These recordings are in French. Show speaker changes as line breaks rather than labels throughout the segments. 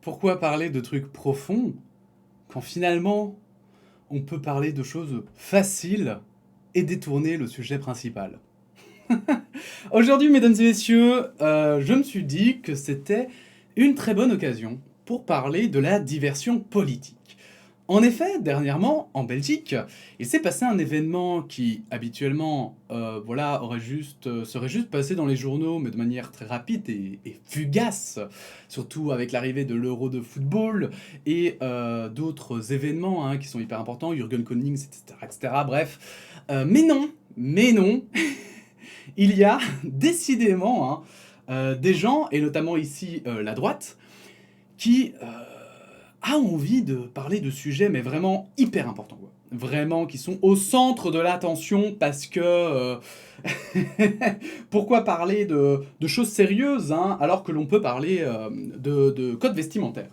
pourquoi parler de trucs profonds quand finalement on peut parler de choses faciles et détourner le sujet principal? Aujourd'hui, mesdames et messieurs, je me suis dit que c'était une très bonne occasion pour parler de la diversion politique. En effet, dernièrement, en Belgique, il s'est passé un événement qui, habituellement, voilà, serait juste passé dans les journaux, mais de manière très rapide et fugace, surtout avec l'arrivée de l'Euro de football et d'autres événements hein, qui sont hyper importants, Jürgen Konings, etc., etc. Bref, mais non, il y a décidément hein, des gens, et notamment ici la droite, qui a envie de parler de sujets mais vraiment hyper importants. Quoi. Vraiment, qui sont au centre de l'attention parce que... pourquoi parler de choses sérieuses hein, alors que l'on peut parler de code vestimentaire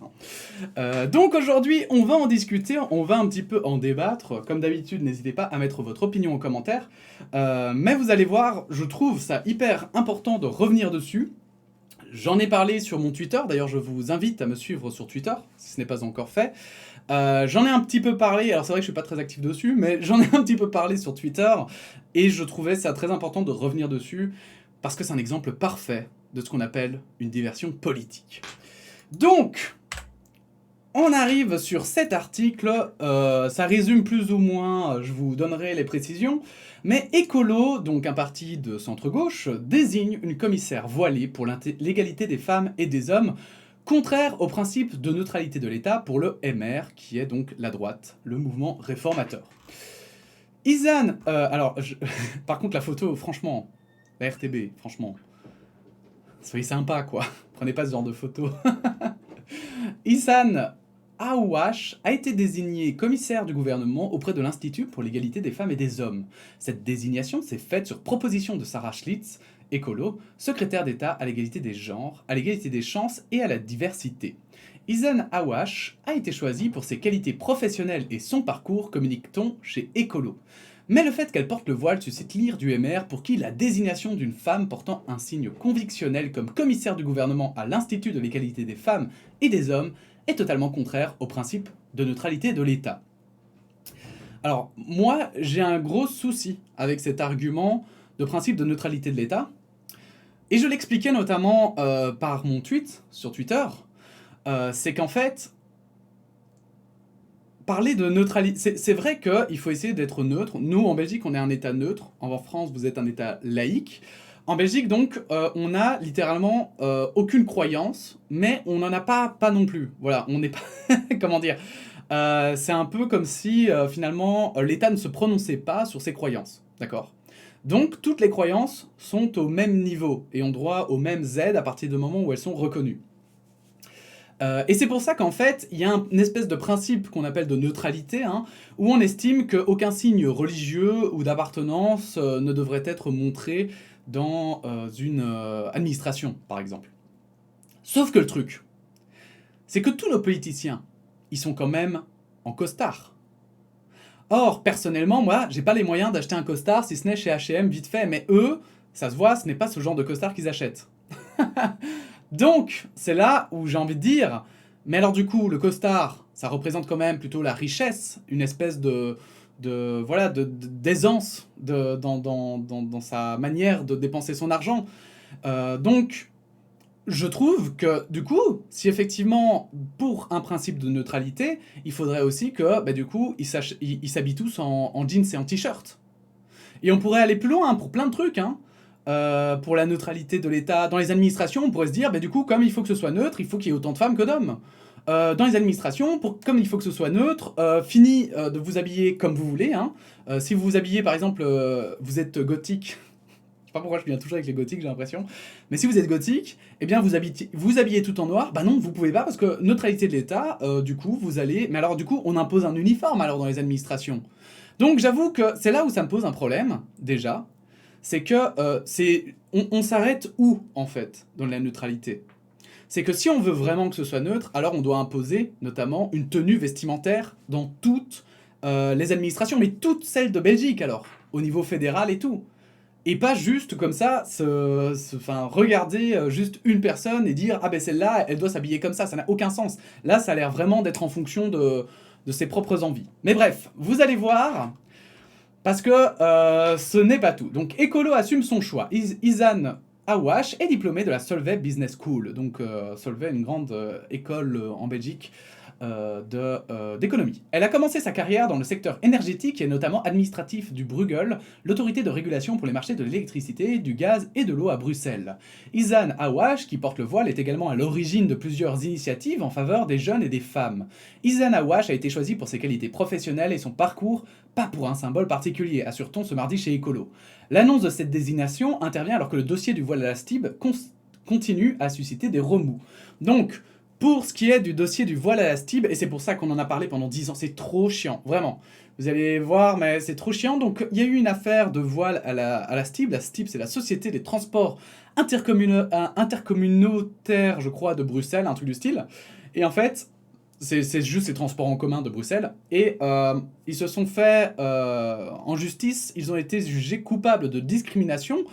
hein. Donc aujourd'hui, on va en discuter, on va un petit peu en débattre. Comme d'habitude, n'hésitez pas à mettre votre opinion en commentaire. Mais vous allez voir, je trouve ça hyper important de revenir dessus. J'en ai parlé sur mon Twitter, d'ailleurs je vous invite à me suivre sur Twitter, si ce n'est pas encore fait. J'en ai un petit peu parlé, alors c'est vrai que je suis pas très actif dessus, mais j'en ai un petit peu parlé sur Twitter, et je trouvais ça très important de revenir dessus, parce que c'est un exemple parfait de ce qu'on appelle une diversion politique. Donc, on arrive sur cet article, ça résume plus ou moins, je vous donnerai les précisions, mais Écolo, donc un parti de centre-gauche, désigne une commissaire voilée pour l'égalité des femmes et des hommes, contraire au principe de neutralité de l'État pour le MR, qui est donc la droite, le mouvement réformateur. Izan, par contre la photo, franchement, la RTB, franchement, soyez sympa quoi, prenez pas ce genre de photo. Ihsan Aouache a été désigné commissaire du gouvernement auprès de l'Institut pour l'égalité des femmes et des hommes. Cette désignation s'est faite sur proposition de Sarah Schlitz, écolo, secrétaire d'État à l'égalité des genres, à l'égalité des chances et à la diversité. Ihsan Aouache a été choisie pour ses qualités professionnelles et son parcours, communique-t-on chez Écolo. Mais le fait qu'elle porte le voile suscite l'ire du MR pour qui la désignation d'une femme portant un signe convictionnel comme commissaire du gouvernement à l'Institut de l'égalité des femmes et des hommes est totalement contraire au principe de neutralité de l'État. Alors, moi, j'ai un gros souci avec cet argument de principe de neutralité de l'État, et je l'expliquais notamment par mon tweet sur Twitter, c'est qu'en fait, parler de neutralité, c'est vrai qu'il faut essayer d'être neutre. Nous, en Belgique, on est un État neutre. En France, vous êtes un État laïque. En Belgique, donc, on a littéralement aucune croyance, mais on n'en a pas non plus. Voilà, on n'est pas... comment dire c'est un peu comme si, finalement, l'État ne se prononçait pas sur ses croyances. D'accord ? Donc, toutes les croyances sont au même niveau et ont droit aux mêmes aides à partir du moment où elles sont reconnues. Et c'est pour ça qu'en fait, il y a une espèce de principe qu'on appelle de neutralité, hein, où on estime qu'aucun signe religieux ou d'appartenance ne devrait être montré dans une administration, par exemple. Sauf que le truc, c'est que tous nos politiciens, ils sont quand même en costard. Or, personnellement, moi, j'ai pas les moyens d'acheter un costard, si ce n'est chez H&M vite fait, mais eux, ça se voit, ce n'est pas ce genre de costard qu'ils achètent. Donc, c'est là où j'ai envie de dire, mais alors du coup, le costard, ça représente quand même plutôt la richesse, une espèce d'aisance dans sa manière de dépenser son argent. Donc, je trouve que, du coup, si effectivement, pour un principe de neutralité, il faudrait aussi que, bah, du coup, ils s'habillent tous en jeans et en t-shirt. Et on pourrait aller plus loin hein, pour plein de trucs, hein. Pour la neutralité de l'État. Dans les administrations, on pourrait se dire, bah, du coup, comme il faut que ce soit neutre, il faut qu'il y ait autant de femmes que d'hommes. Dans les administrations, comme il faut que ce soit neutre, fini de vous habiller comme vous voulez. Hein. Si vous vous habillez, par exemple, vous êtes gothique, je sais pas pourquoi je viens toujours avec les gothiques, j'ai l'impression, mais si vous êtes gothique, eh bien vous habillez tout en noir, bah non, vous pouvez pas, parce que neutralité de l'État, du coup, vous allez... Mais alors, du coup, on impose un uniforme, alors, dans les administrations. Donc, j'avoue que c'est là où ça me pose un problème, déjà, c'est que on s'arrête où, en fait, dans la neutralité ? C'est que si on veut vraiment que ce soit neutre, alors on doit imposer, notamment, une tenue vestimentaire dans toutes les administrations, mais toutes celles de Belgique, alors, au niveau fédéral et tout. et pas juste comme ça, regarder juste une personne et dire «Ah ben celle-là, elle doit s'habiller comme ça n'a aucun sens. Là, ça a l'air vraiment d'être en fonction de ses propres envies. Mais bref, vous allez voir, parce que ce n'est pas tout. Donc Ecolo assume son choix. Izan Awash est diplômée de la Solvay Business School. Donc Solvay, une grande école en Belgique d'économie. Elle a commencé sa carrière dans le secteur énergétique et notamment administratif du Bruegel, l'autorité de régulation pour les marchés de l'électricité, du gaz et de l'eau à Bruxelles. Izan Awash, qui porte le voile, est également à l'origine de plusieurs initiatives en faveur des jeunes et des femmes. Izan Awash a été choisi pour ses qualités professionnelles et son parcours, pas pour un symbole particulier, assure-t-on ce mardi chez Ecolo. L'annonce de cette désignation intervient alors que le dossier du voile à la STIB continue à susciter des remous. Donc, pour ce qui est du dossier du voile à la STIB, et c'est pour ça qu'on en a parlé pendant 10 ans, c'est trop chiant, vraiment. Vous allez voir, mais c'est trop chiant. Donc, il y a eu une affaire de voile à la STIB. La STIB, c'est la Société des Transports Intercommunautaires, je crois, de Bruxelles, un truc du style. Et en fait, c'est juste les transports en commun de Bruxelles. Et ils se sont fait, en justice, ils ont été jugés coupables de discrimination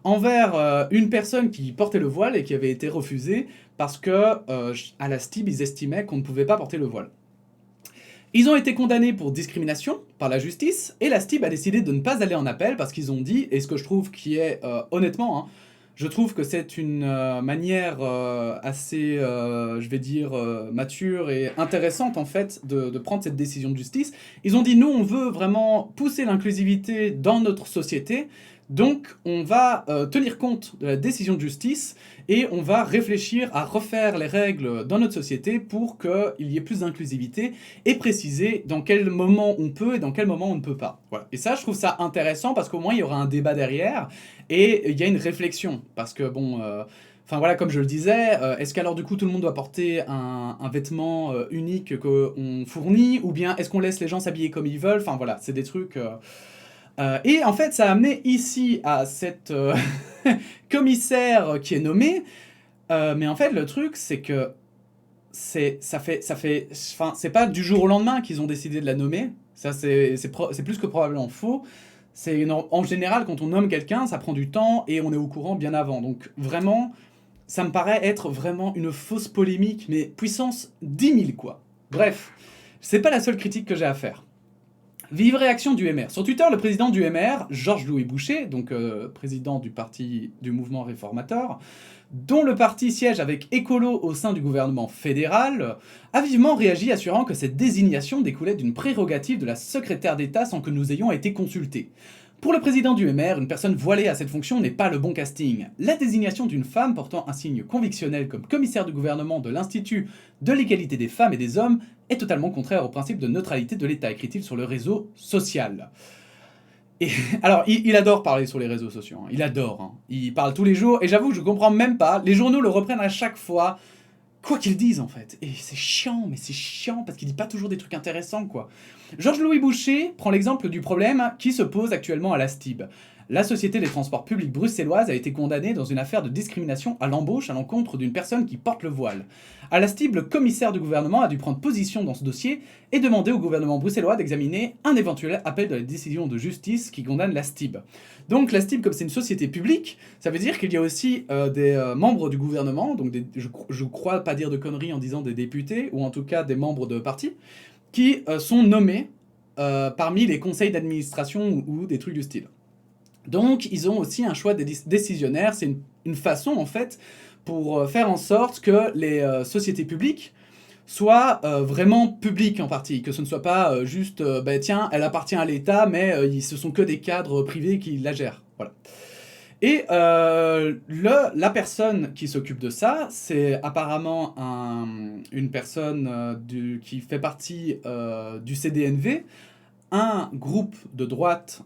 envers une personne qui portait le voile et qui avait été refusée parce que à la STIB, ils estimaient qu'on ne pouvait pas porter le voile. Ils ont été condamnés pour discrimination par la justice, et la STIB a décidé de ne pas aller en appel parce qu'ils ont dit, et ce que je trouve qui est, honnêtement, hein, je trouve que c'est une manière assez, je vais dire, mature et intéressante en fait de prendre cette décision de justice. Ils ont dit, nous on veut vraiment pousser l'inclusivité dans notre société, donc on va tenir compte de la décision de justice et on va réfléchir à refaire les règles dans notre société pour qu'il y ait plus d'inclusivité et préciser dans quel moment on peut et dans quel moment on ne peut pas. Voilà. Et ça, je trouve ça intéressant parce qu'au moins il y aura un débat derrière et il y a une réflexion. Parce que bon... Enfin voilà, comme je le disais, est-ce qu'alors du coup tout le monde doit porter un vêtement unique qu'on fournit, ou bien est-ce qu'on laisse les gens s'habiller comme ils veulent? Enfin voilà, c'est des trucs... et en fait, ça a amené ici à cette commissaire qui est nommée, mais en fait le truc c'est que c'est pas du jour au lendemain qu'ils ont décidé de la nommer, ça c'est plus que probablement faux. En général, quand on nomme quelqu'un, ça prend du temps et on est au courant bien avant. Donc vraiment, ça me paraît être vraiment une fausse polémique, mais puissance 10 000 quoi. Bref, c'est pas la seule critique que j'ai à faire. Vive réaction du MR. Sur Twitter, le président du MR, Georges-Louis Boucher, donc président du mouvement réformateur, dont le parti siège avec Ecolo au sein du gouvernement fédéral, a vivement réagi assurant que cette désignation découlait d'une prérogative de la secrétaire d'État sans que nous ayons été consultés. Pour le président du MR, une personne voilée à cette fonction n'est pas le bon casting. La désignation d'une femme portant un signe convictionnel comme commissaire du gouvernement de l'Institut de l'égalité des femmes et des hommes est totalement contraire au principe de neutralité de l'État, écrit-il sur le réseau social. Et, alors, il adore parler sur les réseaux sociaux, hein. Il adore, hein. Il parle tous les jours, et j'avoue que je comprends même pas, les journaux le reprennent à chaque fois, quoi qu'ils disent en fait. Et c'est chiant, mais c'est chiant, parce qu'il dit pas toujours des trucs intéressants, quoi. Georges-Louis Boucher prend l'exemple du problème qui se pose actuellement à la STIB. La Société des Transports Publics bruxelloise a été condamnée dans une affaire de discrimination à l'embauche à l'encontre d'une personne qui porte le voile. À la STIB, le commissaire du gouvernement a dû prendre position dans ce dossier et demander au gouvernement bruxellois d'examiner un éventuel appel de la décision de justice qui condamne la STIB. Donc la STIB, comme c'est une société publique, ça veut dire qu'il y a aussi des membres du gouvernement, donc je crois pas dire de conneries en disant des députés, ou en tout cas des membres de partis, qui sont nommés parmi les conseils d'administration ou des trucs du style. Donc ils ont aussi un choix décisionnaire, c'est une façon en fait pour faire en sorte que les sociétés publiques soient vraiment publiques en partie, que ce ne soit pas juste tiens, elle appartient à l'État mais ce sont que des cadres privés qui la gèrent. Voilà. Et la personne qui s'occupe de ça, c'est apparemment une personne qui fait partie du CDNV, un groupe de droite,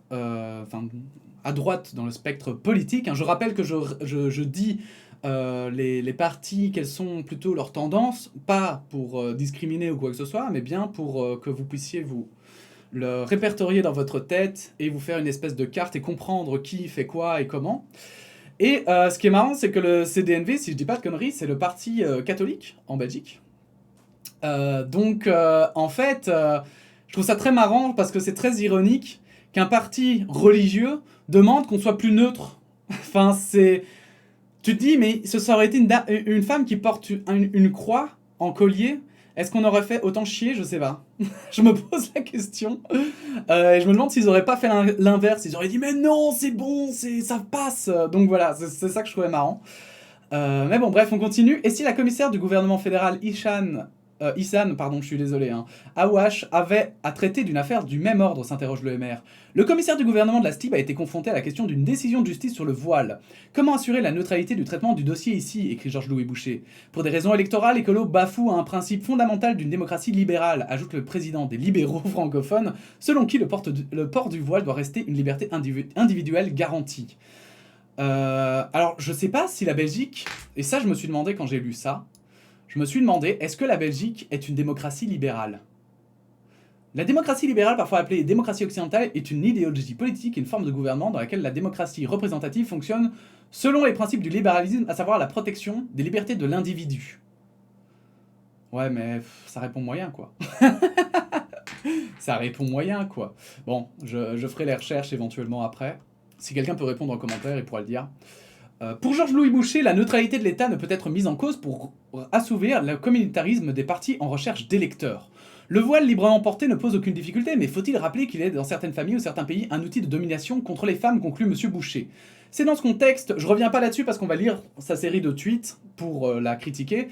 à droite dans le spectre politique. Hein. Je rappelle que je dis les partis, quelles sont plutôt leurs tendances, pas pour discriminer ou quoi que ce soit, mais bien pour que vous puissiez vous le répertorier dans votre tête et vous faire une espèce de carte et comprendre qui fait quoi et comment. Et ce qui est marrant, c'est que le CDNV, si je dis pas de conneries, c'est le parti catholique en Belgique. En fait, je trouve ça très marrant parce que c'est très ironique qu'un parti religieux demande qu'on soit plus neutre. Enfin, c'est... Tu te dis, mais ça aurait été une femme qui porte une croix en collier, est-ce qu'on aurait fait autant chier? Je sais pas. Je me pose la question. Et je me demande s'ils auraient pas fait l'inverse. Ils auraient dit, mais non, c'est bon, ça passe. Donc voilà, c'est ça que je trouvais marrant. Mais bon, bref, on continue. Et si la commissaire du gouvernement fédéral Ihsan, pardon, je suis désolé, hein, Awash avait à traiter d'une affaire du même ordre, s'interroge le MR. Le commissaire du gouvernement de la STIB a été confronté à la question d'une décision de justice sur le voile. Comment assurer la neutralité du traitement du dossier ici, écrit Georges-Louis Boucher. Pour des raisons électorales, Écolo bafoue un principe fondamental d'une démocratie libérale, ajoute le président des libéraux francophones, selon qui le port du voile doit rester une liberté individuelle garantie. Alors, je sais pas si la Belgique, et ça je me suis demandé quand j'ai lu ça, je me suis demandé, est-ce que la Belgique est une démocratie libérale? La démocratie libérale, parfois appelée démocratie occidentale, est une idéologie politique et une forme de gouvernement dans laquelle la démocratie représentative fonctionne selon les principes du libéralisme, à savoir la protection des libertés de l'individu. Ouais, mais ça répond moyen, quoi. Ça répond moyen, quoi. Bon, je ferai les recherches éventuellement après. Si quelqu'un peut répondre en commentaire, il pourra le dire. Pour Georges-Louis Boucher, la neutralité de l'État ne peut être mise en cause pour assouvir le communautarisme des partis en recherche d'électeurs. Le voile librement porté ne pose aucune difficulté, mais faut-il rappeler qu'il est dans certaines familles ou certains pays un outil de domination contre les femmes, conclut Monsieur Boucher. C'est dans ce contexte, je reviens pas là-dessus parce qu'on va lire sa série de tweets pour la critiquer.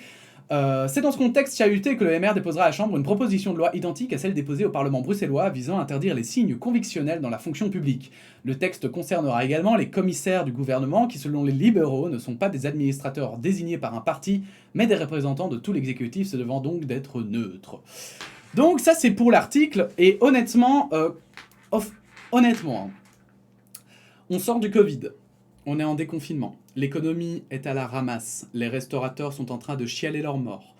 C'est dans ce contexte chahuté que le MR déposera à la Chambre une proposition de loi identique à celle déposée au Parlement bruxellois visant à interdire les signes convictionnels dans la fonction publique. Le texte concernera également les commissaires du gouvernement qui, selon les libéraux, ne sont pas des administrateurs désignés par un parti, mais des représentants de tout l'exécutif se devant donc d'être neutres. Donc ça c'est pour l'article, et honnêtement, on sort du Covid. On est en déconfinement. L'économie est à la ramasse. Les restaurateurs sont en train de chialer leur mort.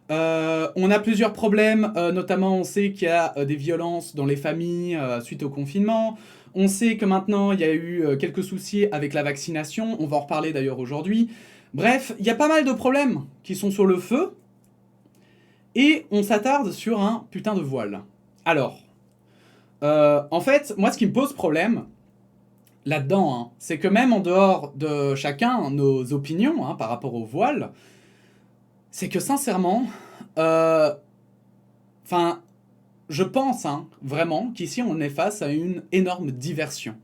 On a plusieurs problèmes, notamment on sait qu'il y a des violences dans les familles suite au confinement. On sait que maintenant il y a eu quelques soucis avec la vaccination. On va en reparler d'ailleurs aujourd'hui. Bref, il y a pas mal de problèmes qui sont sur le feu. Et on s'attarde sur un putain de voile. Alors, en fait, moi ce qui me pose problème là-dedans, hein, c'est que même en dehors de chacun nos opinions hein, par rapport au voile, c'est que sincèrement, je pense hein, vraiment qu'ici on est face à une énorme diversion.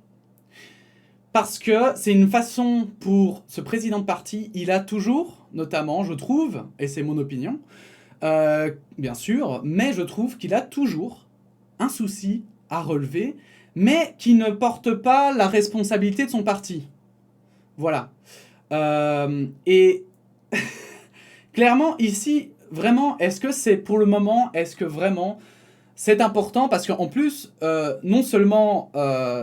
Parce que c'est une façon pour ce président de parti, il a toujours, notamment, je trouve, et c'est mon opinion, bien sûr, mais je trouve qu'il a toujours un souci à relever, mais qui ne porte pas la responsabilité de son parti. Voilà. Et clairement, ici, vraiment, est-ce que c'est pour le moment, est-ce que vraiment c'est important? Parce qu'en plus, non seulement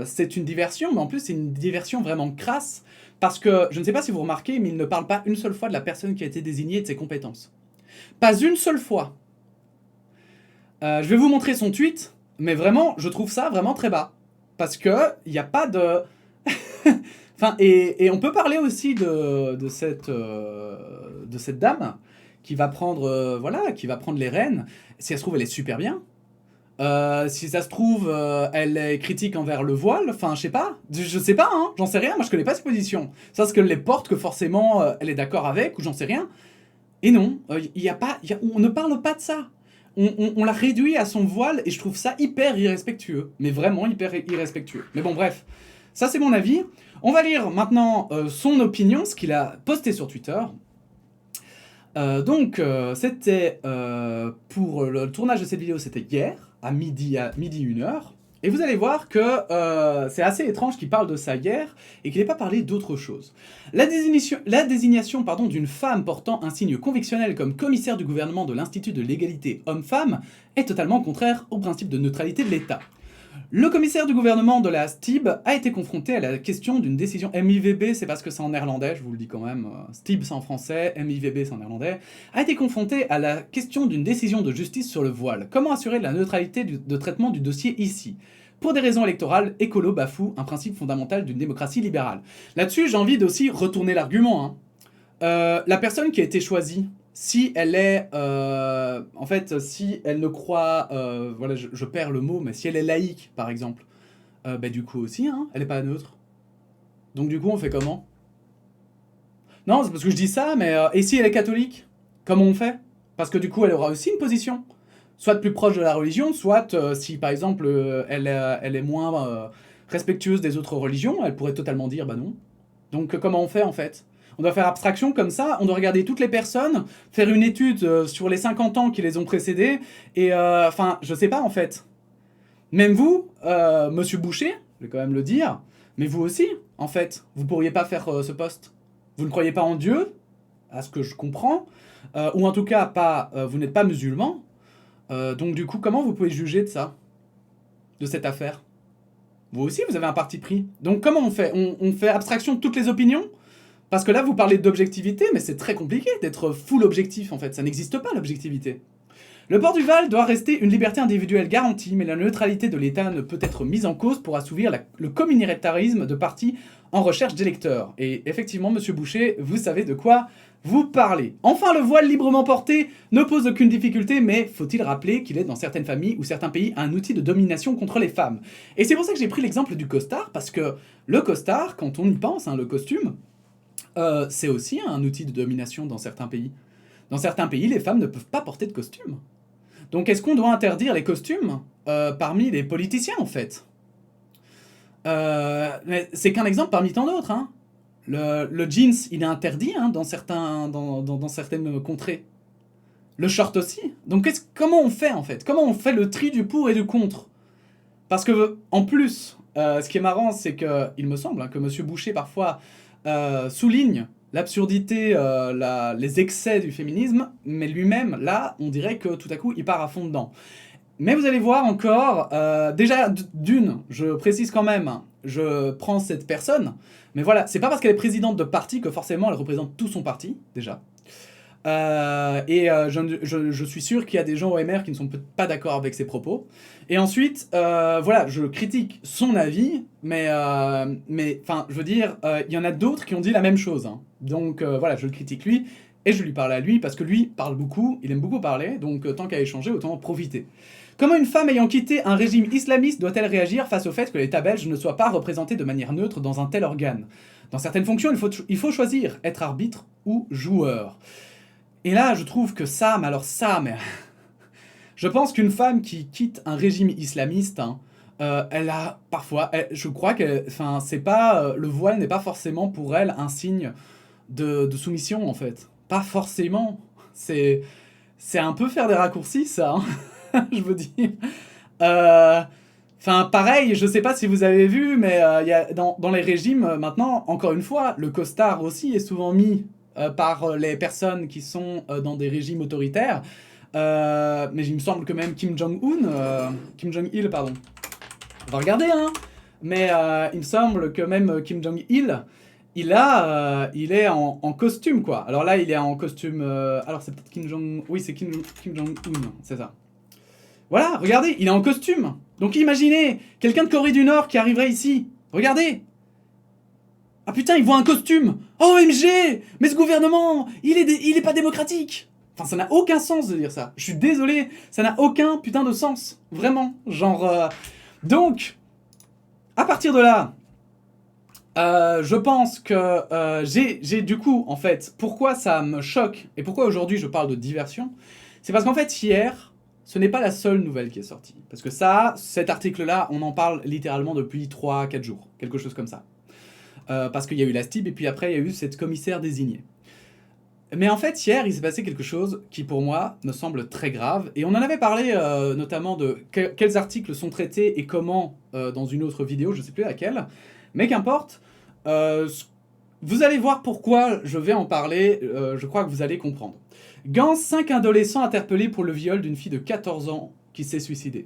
c'est une diversion, mais en plus c'est une diversion vraiment crasse, parce que, je ne sais pas si vous remarquez, mais il ne parle pas une seule fois de la personne qui a été désignée et de ses compétences. Pas une seule fois. Je vais vous montrer son tweet, mais vraiment, je trouve ça vraiment très bas. Parce que il n'y a pas de... enfin, et on peut parler aussi de cette dame qui va prendre, qui va prendre les rênes. Si elle se trouve, elle est super bien. Si ça se trouve, elle est critique envers le voile. Enfin, je sais pas, hein, j'en sais rien. Moi, je connais pas ses positions. Ça, ce qu'elle les porte, que forcément, elle est d'accord avec, ou j'en sais rien. Et non, on ne parle pas de ça. On l'a réduit à son voile et je trouve ça hyper irrespectueux. Mais vraiment hyper irrespectueux. Mais bon, bref. Ça, c'est mon avis. On va lire maintenant son opinion, ce qu'il a posté sur Twitter. C'était pour le tournage de cette vidéo, c'était hier, à midi 1h. Et vous allez voir que c'est assez étrange qu'il parle de ça hier et qu'il n'ait pas parlé d'autre chose. La désignation d'une femme portant un signe convictionnel comme commissaire du gouvernement de l'Institut de l'égalité homme-femme est totalement contraire au principe de neutralité de l'État. Le commissaire du gouvernement de la STIB a été confronté à la question d'une décision MIVB, c'est parce que c'est en néerlandais, je vous le dis quand même, STIB c'est en français, MIVB c'est en néerlandais, a été confronté à la question d'une décision de justice sur le voile. Comment assurer la neutralité de traitement du dossier ici? Pour des raisons électorales, Écolo bafoue un principe fondamental d'une démocratie libérale. Là-dessus, j'ai envie d'aussi retourner l'argument. Hein. La personne qui a été choisie, si elle est, si elle ne croit, je perds le mot, mais si elle est laïque, par exemple, Bah du coup aussi, hein, elle est pas neutre. Donc du coup, on fait comment? Non, c'est parce que je dis ça, mais et si elle est catholique? Comment on fait? Parce que du coup, elle aura aussi une position. Soit plus proche de la religion, soit si par exemple elle est moins respectueuse des autres religions, elle pourrait totalement dire bah non. Donc comment on fait en fait? On doit faire abstraction comme ça, on doit regarder toutes les personnes, faire une étude sur les 50 ans qui les ont précédés, et enfin, je sais pas en fait. Même vous, monsieur Boucher, je vais quand même le dire, mais vous aussi, en fait, vous pourriez pas faire ce poste. Vous ne croyez pas en Dieu, à ce que je comprends, ou en tout cas pas, vous n'êtes pas musulman, donc du coup, comment vous pouvez juger de ça, de cette affaire? Vous aussi, vous avez un parti pris. Donc comment on fait on fait abstraction de toutes les opinions? Parce que là, vous parlez d'objectivité, mais c'est très compliqué d'être full objectif, en fait. Ça n'existe pas, l'objectivité. Le port du Val doit rester une liberté individuelle garantie, mais la neutralité de l'État ne peut être mise en cause pour assouvir le communautarisme de partis en recherche d'électeurs. Et effectivement, monsieur Boucher, vous savez de quoi vous parlez. Enfin, le voile librement porté ne pose aucune difficulté, mais faut-il rappeler qu'il est dans certaines familles ou certains pays un outil de domination contre les femmes. Et c'est pour ça que j'ai pris l'exemple du costard, parce que le costard, quand on y pense, hein, le costume, c'est aussi un outil de domination dans certains pays. Dans certains pays, les femmes ne peuvent pas porter de costume. Donc est-ce qu'on doit interdire les costumes parmi les politiciens, en fait? Mais c'est qu'un exemple parmi tant d'autres. Hein. Le jeans, il est interdit hein, dans certaines contrées. Le short aussi. Donc comment on fait, en fait? Comment on fait le tri du pour et du contre? Parce que, en plus, ce qui est marrant, c'est que, il me semble, hein, que monsieur Boucher, parfois, souligne l'absurdité, les excès du féminisme, mais lui-même, là, on dirait que tout à coup, il part à fond dedans. Mais vous allez voir encore, déjà, d'une, je précise quand même, je prends cette personne, mais voilà, c'est pas parce qu'elle est présidente de parti que forcément elle représente tout son parti, déjà. Je suis sûr qu'il y a des gens au MR qui ne sont pas d'accord avec ses propos. Et ensuite, voilà, je critique son avis, mais enfin, je veux dire, il y en a d'autres qui ont dit la même chose. Hein. Donc voilà, je le critique lui, et je lui parle à lui, parce que lui parle beaucoup, il aime beaucoup parler, donc tant qu'à échanger, autant en profiter. Comment une femme ayant quitté un régime islamiste doit-elle réagir face au fait que l'État belge ne soit pas représenté de manière neutre dans un tel organe? Dans certaines fonctions, il faut choisir, être arbitre ou joueur. Et là, je trouve que ça, mais alors ça, mais... je pense qu'une femme qui quitte un régime islamiste, hein, elle a parfois... je crois que... Enfin, c'est pas... le voile n'est pas forcément pour elle un signe de soumission, en fait. Pas forcément. C'est un peu faire des raccourcis, ça. Hein. Je veux dire. Enfin, pareil, je sais pas si vous avez vu, mais y a, dans les régimes, maintenant, encore une fois, le costard aussi est souvent mis par les personnes qui sont dans des régimes autoritaires. Mais il me semble que même Kim Jong-il, pardon. On va regarder, hein. Mais il me semble que même Kim Jong-il, il est en costume, quoi. Alors là, il est en costume... alors c'est peut-être Kim Jong... Oui, c'est Kim Jong-un, c'est ça. Voilà, regardez, il est en costume. Donc imaginez, quelqu'un de Corée du Nord qui arriverait ici. Regardez. Ah putain, il voit un costume. Oh, OMG. Mais ce gouvernement, il est pas démocratique. Enfin, ça n'a aucun sens de dire ça. Je suis désolé, ça n'a aucun putain de sens. Vraiment. Genre... Donc, à partir de là... je pense que j'ai du coup, en fait, pourquoi ça me choque et pourquoi aujourd'hui je parle de diversion, c'est parce qu'en fait, hier... Ce n'est pas la seule nouvelle qui est sortie. Parce que ça, cet article-là, on en parle littéralement depuis 3-4 jours. Quelque chose comme ça. Parce qu'il y a eu la STIB et puis après, il y a eu cette commissaire désignée. Mais en fait, hier, il s'est passé quelque chose qui, pour moi, me semble très grave. Et on en avait parlé notamment de quels articles sont traités et comment dans une autre vidéo, je ne sais plus laquelle. Mais qu'importe, vous allez voir pourquoi je vais en parler, je crois que vous allez comprendre. Gans, 5 adolescents interpellés pour le viol d'une fille de 14 ans qui s'est suicidée.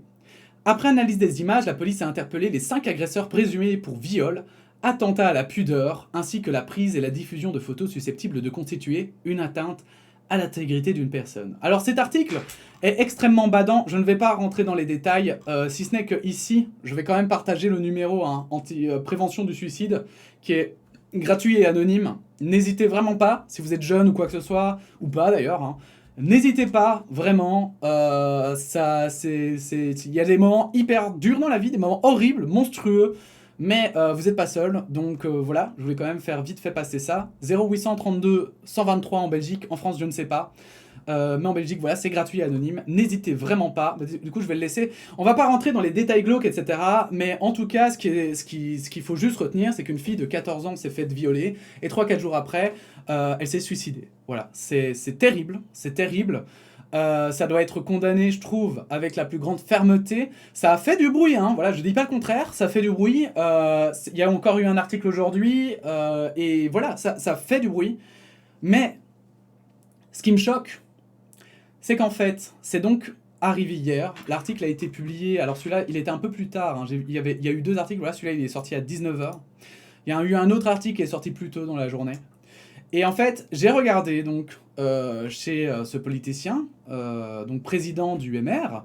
Après analyse des images, la police a interpellé les 5 agresseurs présumés pour viol, attentat à la pudeur, ainsi que la prise et la diffusion de photos susceptibles de constituer une atteinte à l'intégrité d'une personne. Alors cet article est extrêmement badant, je ne vais pas rentrer dans les détails, si ce n'est que ici, je vais quand même partager le numéro anti-prévention du suicide, qui est gratuit et anonyme. N'hésitez vraiment pas, si vous êtes jeune ou quoi que ce soit, ou pas d'ailleurs, hein. N'hésitez pas, vraiment, il y a des moments hyper durs dans la vie, des moments horribles, monstrueux, mais vous n'êtes pas seul, donc voilà, je voulais quand même faire vite fait passer ça. 0832 123 en Belgique, en France je ne sais pas. Mais en Belgique, voilà, c'est gratuit et anonyme. N'hésitez vraiment pas. Du coup, je vais le laisser. On va pas rentrer dans les détails glauques, etc. Mais en tout cas, ce qu'il faut juste retenir, c'est qu'une fille de 14 ans s'est faite violer. Et 3-4 jours après, elle s'est suicidée. Voilà, c'est terrible. C'est terrible. Ça doit être condamné, je trouve, avec la plus grande fermeté. Ça a fait du bruit, hein. Voilà, je dis pas le contraire, ça fait du bruit. Il y a encore eu un article aujourd'hui, et voilà, ça fait du bruit. Mais ce qui me choque, c'est qu'en fait, c'est donc arrivé hier. L'article a été publié. Alors celui-là, il était un peu plus tard. Hein. Il y a eu 2 articles. Voilà, celui-là, il est sorti à 19h. Il y a eu un autre article qui est sorti plus tôt dans la journée. Et en fait, j'ai regardé donc chez ce politicien, donc président du MR,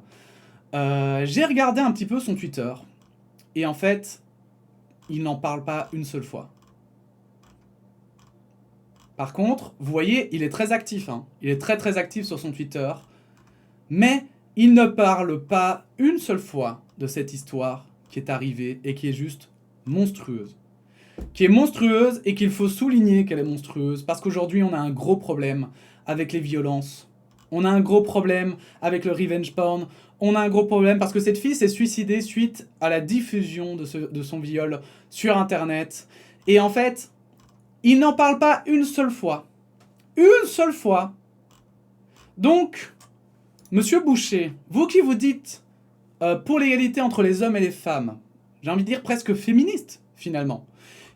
j'ai regardé un petit peu son Twitter. Et en fait, il n'en parle pas une seule fois. Par contre, vous voyez, il est très actif. Hein. Il est très très actif sur son Twitter. Mais il ne parle pas une seule fois de cette histoire qui est arrivée et qui est juste monstrueuse. Qui est monstrueuse et qu'il faut souligner qu'elle est monstrueuse parce qu'aujourd'hui on a un gros problème avec les violences. On a un gros problème avec le revenge porn. On a un gros problème parce que cette fille s'est suicidée suite à la diffusion de son viol sur internet. Et en fait, il n'en parle pas une seule fois. Une seule fois. Donc, Monsieur Boucher, vous qui vous dites pour l'égalité entre les hommes et les femmes, j'ai envie de dire presque féministe finalement,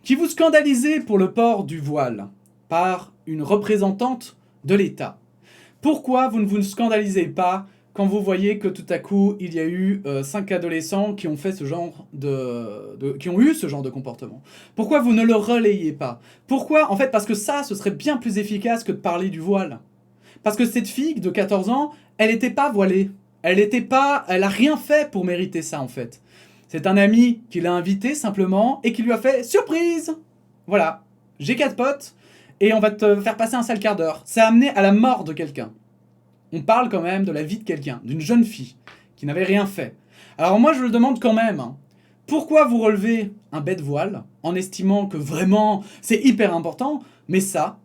qui vous scandalisez pour le port du voile par une représentante de l'État, pourquoi vous ne vous scandalisez pas quand vous voyez que tout à coup il y a eu 5 adolescents qui ont fait ce genre qui ont eu ce genre de comportement? Pourquoi vous ne le relayez pas? Pourquoi? En fait, parce que ça, ce serait bien plus efficace que de parler du voile. Parce que cette fille de 14 ans, elle n'était pas voilée. Elle a rien fait pour mériter ça en fait. C'est un ami qui l'a invité simplement et qui lui a fait surprise. Voilà, j'ai 4 potes et on va te faire passer un sale quart d'heure. Ça a amené à la mort de quelqu'un. On parle quand même de la vie de quelqu'un, d'une jeune fille qui n'avait rien fait. Alors moi je le demande quand même, hein, pourquoi vous relevez un bête voile en estimant que vraiment c'est hyper important, mais ça,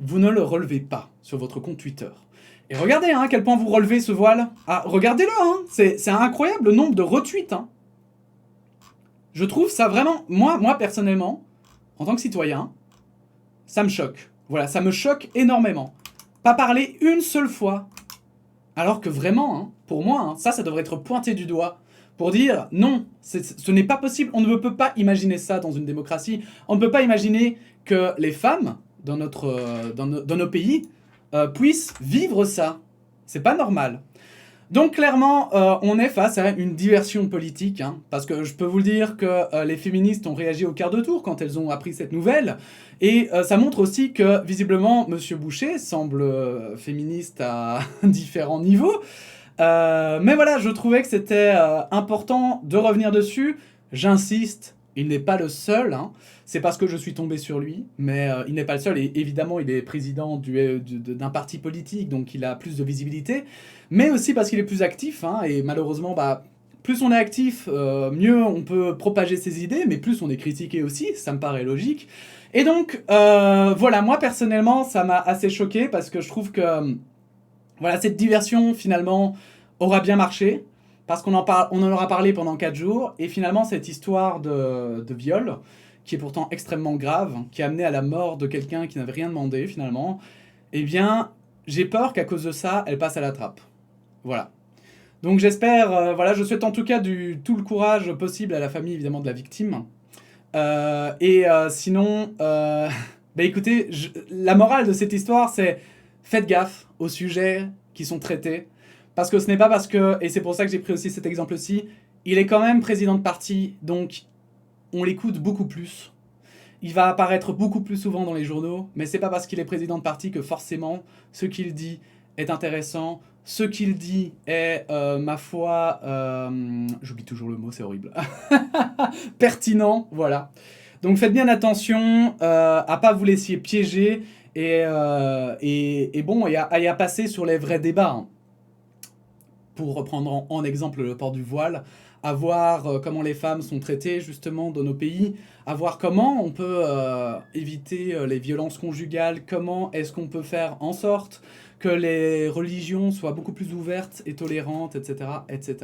vous ne le relevez pas sur votre compte Twitter. Et regardez hein, à quel point vous relevez ce voile. Ah, regardez-le, hein, c'est un incroyable nombre de retweets. Hein. Je trouve ça vraiment, moi personnellement, en tant que citoyen, ça me choque. Voilà, ça me choque énormément. Pas parler une seule fois. Alors que vraiment, hein, pour moi, hein, ça devrait être pointé du doigt. Pour dire, non, ce n'est pas possible. On ne peut pas imaginer ça dans une démocratie. On ne peut pas imaginer que les femmes, dans nos pays, puissent vivre ça. C'est pas normal. Donc clairement, on est face à une diversion politique, hein, parce que je peux vous le dire que les féministes ont réagi au quart de tour quand elles ont appris cette nouvelle, et ça montre aussi que visiblement Monsieur Boucher semble féministe à différents niveaux, mais voilà, je trouvais que c'était important de revenir dessus. J'insiste, il n'est pas le seul, hein. C'est parce que je suis tombé sur lui, mais il n'est pas le seul, et évidemment il est président d'un parti politique, donc il a plus de visibilité, mais aussi parce qu'il est plus actif, hein, et malheureusement, plus on est actif, mieux on peut propager ses idées, mais plus on est critiqué aussi, ça me paraît logique. Et donc, voilà, moi personnellement, ça m'a assez choqué, parce que je trouve que, voilà, cette diversion, finalement, aura bien marché, parce qu'on en aura parlé pendant 4 jours, et finalement, cette histoire de viol, qui est pourtant extrêmement grave, qui a amené à la mort de quelqu'un qui n'avait rien demandé, finalement, eh bien, j'ai peur qu'à cause de ça, elle passe à la trappe. Voilà. Donc j'espère, voilà, je souhaite en tout cas tout le courage possible à la famille, évidemment, de la victime. Sinon, écoutez, la morale de cette histoire, c'est faites gaffe aux sujets qui sont traités, parce que ce n'est pas parce que, et c'est pour ça que j'ai pris aussi cet exemple-ci, il est quand même président de parti, donc on l'écoute beaucoup plus. Il va apparaître beaucoup plus souvent dans les journaux, mais c'est pas parce qu'il est président de parti que forcément ce qu'il dit est intéressant. Ce qu'il dit est, ma foi, j'oublie toujours le mot, c'est horrible. Pertinent, voilà. Donc faites bien attention à pas vous laisser piéger Et bon, et à passer sur les vrais débats, hein. Pour reprendre en exemple le port du voile, à voir comment les femmes sont traitées justement dans nos pays, à voir comment on peut éviter les violences conjugales, comment est-ce qu'on peut faire en sorte que les religions soient beaucoup plus ouvertes et tolérantes, etc., etc.,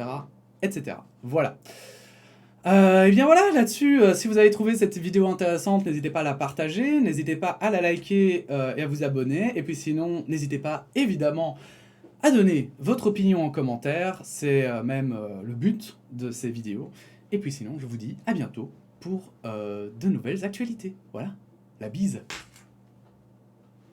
etc. Voilà. Et bien voilà, là-dessus, si vous avez trouvé cette vidéo intéressante, n'hésitez pas à la partager, n'hésitez pas à la liker et à vous abonner, et puis sinon, n'hésitez pas évidemment à donner votre opinion en commentaire, c'est même le but de ces vidéos. Et puis sinon, je vous dis à bientôt pour de nouvelles actualités. Voilà, la bise.